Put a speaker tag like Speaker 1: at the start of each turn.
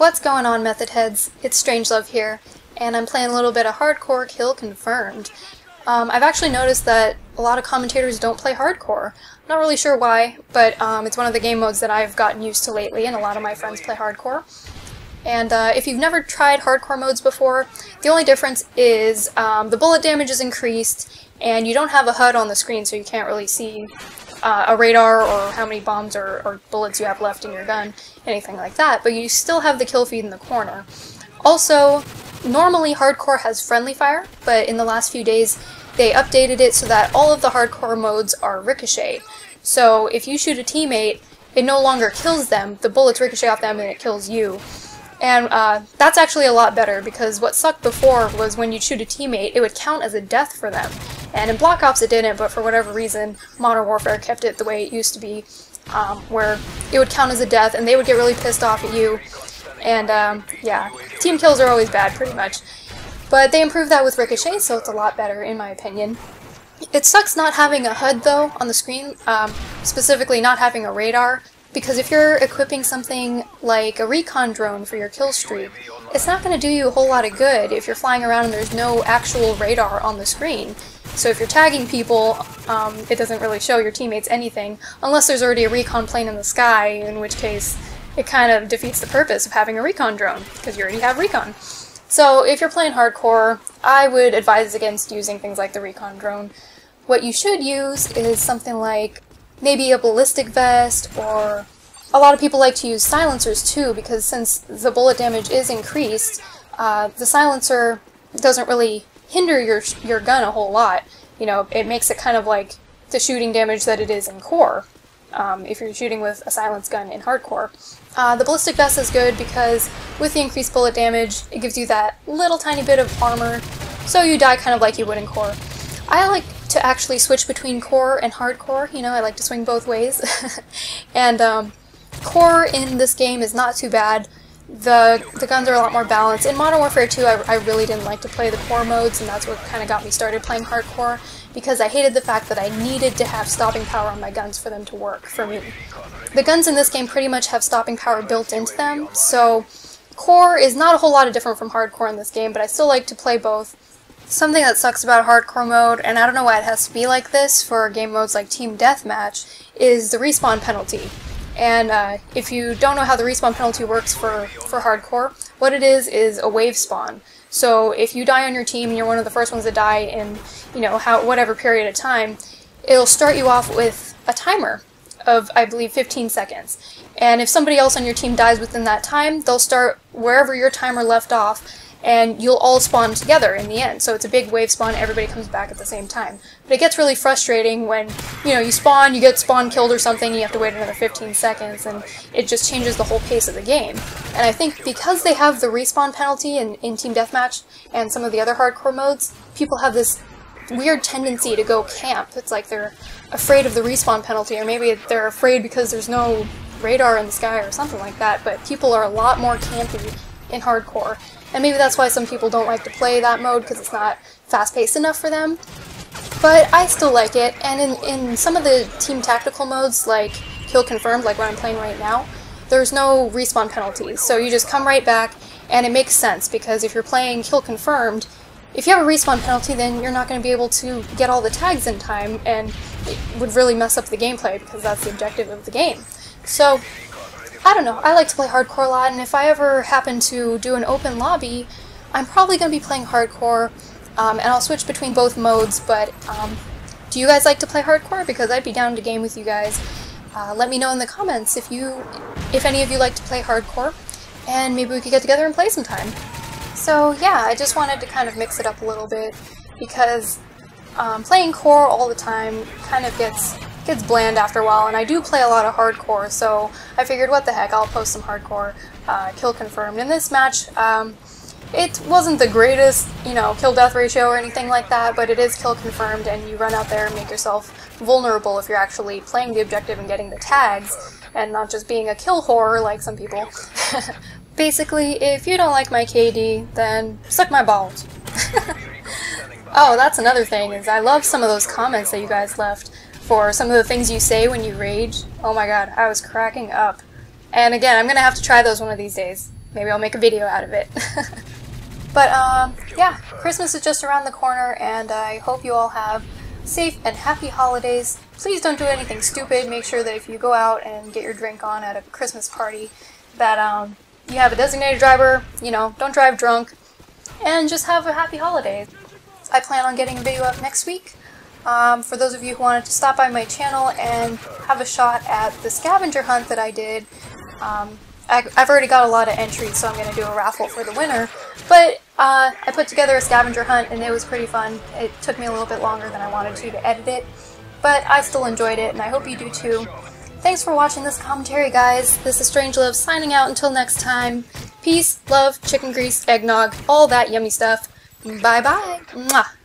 Speaker 1: What's going on, Method Heads? It's Strangeluv here, and I'm playing a little bit of Hardcore Kill Confirmed. I've actually noticed that a lot of commentators don't play Hardcore. I'm not really sure why, but it's one of the game modes that I've gotten used to lately, and a lot of my friends play Hardcore. And if you've never tried Hardcore modes before, the only difference is the bullet damage is increased, and you don't have a HUD on the screen, so you can't really see a radar or how many bombs or bullets you have left in your gun, anything like that, but you still have the kill feed in the corner. Also, normally Hardcore has friendly fire, but in the last few days they updated it so that all of the Hardcore modes are ricochet. So if you shoot a teammate, it no longer kills them, the bullets ricochet off them and it kills you. And that's actually a lot better, because what sucked before was when you'd shoot a teammate, it would count as a death for them. And in Black Ops it didn't, but for whatever reason, Modern Warfare kept it the way it used to be, where it would count as a death, and they would get really pissed off at you. And yeah, team kills are always bad, pretty much. But they improved that with Ricochet, so it's a lot better, in my opinion. It sucks not having a HUD, though, on the screen, specifically not having a radar. Because if you're equipping something like a recon drone for your kill streak, it's not going to do you a whole lot of good if you're flying around and there's no actual radar on the screen. So if you're tagging people, it doesn't really show your teammates anything, unless there's already a recon plane in the sky, in which case it kind of defeats the purpose of having a recon drone, because you already have recon. So if you're playing Hardcore, I would advise against using things like the recon drone. What you should use is something like maybe a ballistic vest, or a lot of people like to use silencers too, because since the bullet damage is increased, the silencer doesn't really hinder your gun a whole lot. You know, it makes it kind of like the shooting damage that it is in Core, if you're shooting with a silenced gun in Hardcore. The ballistic vest is good because with the increased bullet damage, it gives you that little tiny bit of armor, so you die kind of like you would in Core. I like to actually switch between Core and Hardcore, you know, I like to swing both ways. And Core in this game is not too bad. The guns are a lot more balanced. In Modern Warfare 2, I really didn't like to play the Core modes, and that's what kind of got me started playing Hardcore, because I hated the fact that I needed to have stopping power on my guns for them to work for me. The guns in this game pretty much have stopping power built into them, so Core is not a whole lot different from Hardcore in this game, but I still like to play both. Something that sucks about Hardcore mode, and I don't know why it has to be like this for game modes like Team Deathmatch, is the respawn penalty. And if you don't know how the respawn penalty works for Hardcore, what it is a wave spawn. So if you die on your team and you're one of the first ones to die in, you know, whatever period of time, it'll start you off with a timer of, I believe, 15 seconds. And if somebody else on your team dies within that time, they'll start wherever your timer left off, and you'll all spawn together in the end. So it's a big wave spawn, everybody comes back at the same time. But it gets really frustrating when, you know, you spawn, you get spawn killed or something, you have to wait another 15 seconds, and it just changes the whole pace of the game. And I think because they have the respawn penalty in Team Deathmatch and some of the other Hardcore modes, people have this weird tendency to go camp. It's like they're afraid of the respawn penalty, or maybe they're afraid because there's no radar in the sky or something like that, but people are a lot more campy in Hardcore. And maybe that's why some people don't like to play that mode, because it's not fast-paced enough for them. But I still like it, and in some of the team tactical modes, like Kill Confirmed, like what I'm playing right now, there's no respawn penalties, so you just come right back, and it makes sense, because if you're playing Kill Confirmed, if you have a respawn penalty, then you're not going to be able to get all the tags in time, and it would really mess up the gameplay, because that's the objective of the game. So I don't know, I like to play Hardcore a lot, and if I ever happen to do an open lobby, I'm probably going to be playing Hardcore, and I'll switch between both modes, but do you guys like to play Hardcore? Because I'd be down to game with you guys. Let me know in the comments if any of you like to play Hardcore, and maybe we could get together and play sometime. So yeah, I just wanted to kind of mix it up a little bit, because playing Core all the time kind of gets bland after a while, and I do play a lot of Hardcore, so I figured, what the heck, I'll post some Hardcore Kill Confirmed. In this match, it wasn't the greatest, you know, kill-death ratio or anything like that, but it is Kill Confirmed, and you run out there and make yourself vulnerable if you're actually playing the objective and getting the tags, and not just being a kill whore like some people. Basically, if you don't like my KD, then suck my balls. Oh, that's another thing, is I love some of those comments that you guys left for some of the things you say when you rage. Oh my god, I was cracking up. And again, I'm gonna have to try those one of these days. maybe I'll make a video out of it. But yeah, Christmas is just around the corner, and I hope you all have safe and happy holidays. Please don't do anything stupid. Make sure that if you go out and get your drink on at a Christmas party, that you have a designated driver, you know, don't drive drunk, and just have a happy holiday. I plan on getting a video up next week. For those of you who wanted to stop by my channel and have a shot at the scavenger hunt that I did, I've already got a lot of entries, so I'm going to do a raffle for the winner. But I put together a scavenger hunt, and it was pretty fun. It took me a little bit longer than I wanted to edit it, but I still enjoyed it, and I hope you do too. Thanks for watching this commentary, guys. This is Strangeluv signing out until next time. Peace, love, chicken grease, eggnog, all that yummy stuff. Bye-bye. Mwah.